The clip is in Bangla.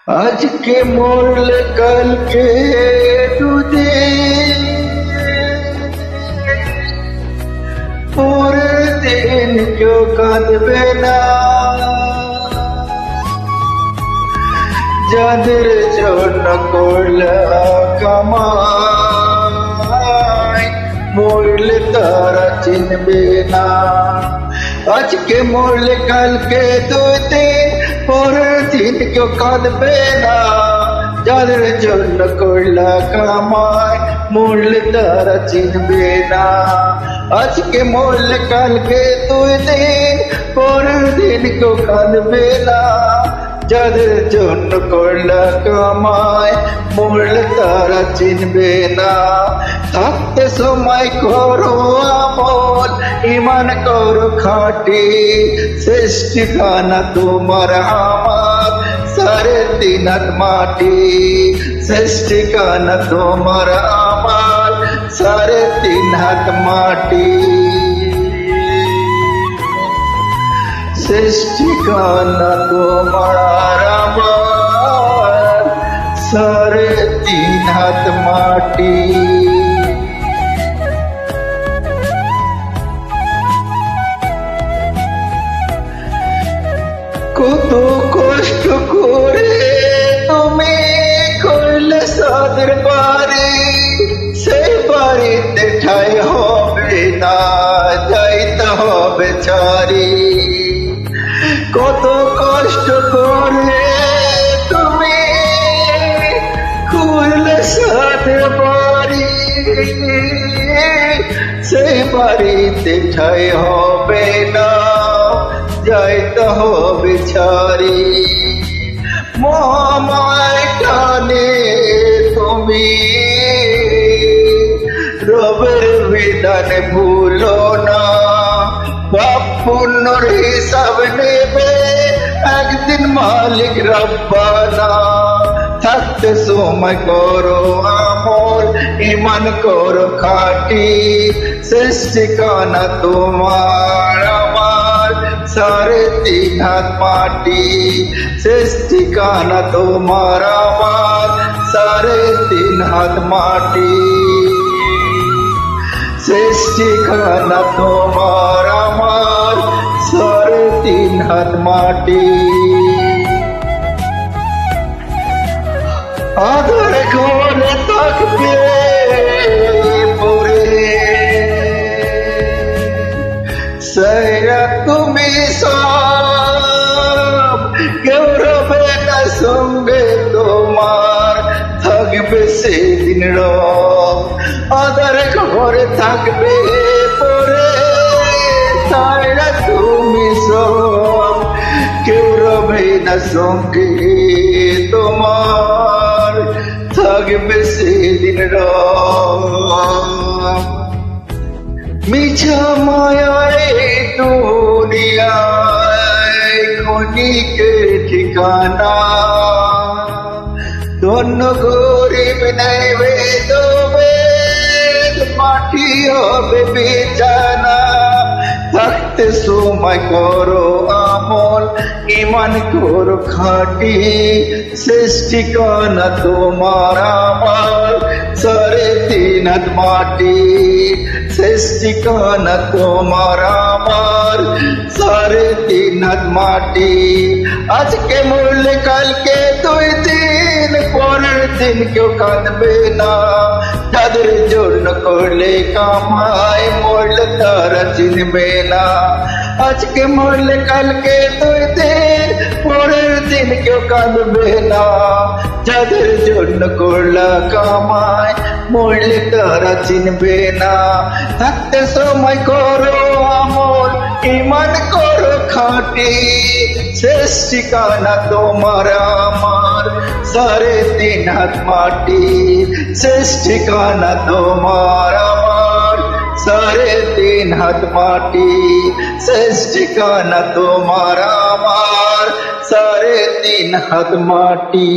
আজকে মরলে কালকে দুদিন, পরের দিন কেউ কাঁদবে না। যাদের জন্য করলে কামাই, মরলে তারা চিনবে না। আজকে মরলে কালকে দুদিন, পরের দিন কেউ কাঁদবে না। যাদের জন্য করলা কামাই, মরলে তারা চিনবে না। আজকে মরলে কালকে দুদিন, পরের দিন কেউ কাঁদবে না। যাদের জন্য করলা কামাই, মরলে তারা চিনবে না। থাকতে সময় করো আমল, ইমান করো খাটি, শেষ ঠিকানা তোমার আমার সাড়ে তিন হাত মাটি। শেষ ঠিকানা তোমার আমার সাড়ে তিন হাত মাটি। শেষ ঠিকানা তোমার আমার সাড়ে তিন হাত মাটি। কত কষ্ট করে তুমি করলে সাদের বাড়ি, সেই বাড়িতে ঠাই হবে না, যাইতে হবে ছাড়ি। কত কষ্ট করে তুমি করলে সাদের বাড়ি, সেই বাড়িতে ঠাই হবে না, যাইতে হবে ছাড়ি। মহামায় টানে তুমি রবের বিধানে ভুলো না। পাপ পুণ্যর হিসাব নেবে একদিন মালিক রব্বানা। থাকতে সময় করো আমল, ইমান করো খাটি, শেষ ঠিকানা তোমার আমার সাড়ে তিন হাত মাটি। শেষ ঠিকানা তোমার আমার সাড়ে তিন হাত মাটি। শেষ ঠিকানা তোমার আমার সাড়ে তিন হাত মাটি। আধার ঘরে থাকবে পরে সাইরা তুমি সব, কেউ রবে না সঙ্গে তোমার, থাকবে সেদিন রব। আধার ঘরে থাকবে পরে সাইরা তুমি সব, কেউ রবে না সঙ্গে তোমার, থাকবে সেদিন রব। মিছা মায়ার দুনিয়ায় ক্ষণিকের ঠিকানা, ধন্য গরিব নেবে তবে মাটি হবে বিছানা। থাকতে সময় করো আমল, ইমান করো খাটি, শেষ ঠিকানা তোমার আমার সাড়ে তিন হাত মাটি। শেষ ঠিকানা তোমার আমার সাড়ে তিন হাত মাটি। আজকে মরলে কালকে দুই দিন, পরের দিন কেউ কাঁদবে না। যাদের জন্য করলে কামাই, মরলে তারা চিনবে না। আজকে মরলে কালকে দুই দিন, পরের দিন কেউ কাঁদবে না। যাদের জন্য করলা কামাই, মরলে তারা চিনবে না। থাকতে সময় করো আমল, ইমান করো খাটি, শেষ ঠিকানা তোমার আমার সাড়ে তিন হাত মাটি। শেষ ঠিকানা তোমার আমার সাড়ে তিন হাত মাটি। শেষ ঠিকানা তোমার আমার সাড়ে তিন হাত মাটি।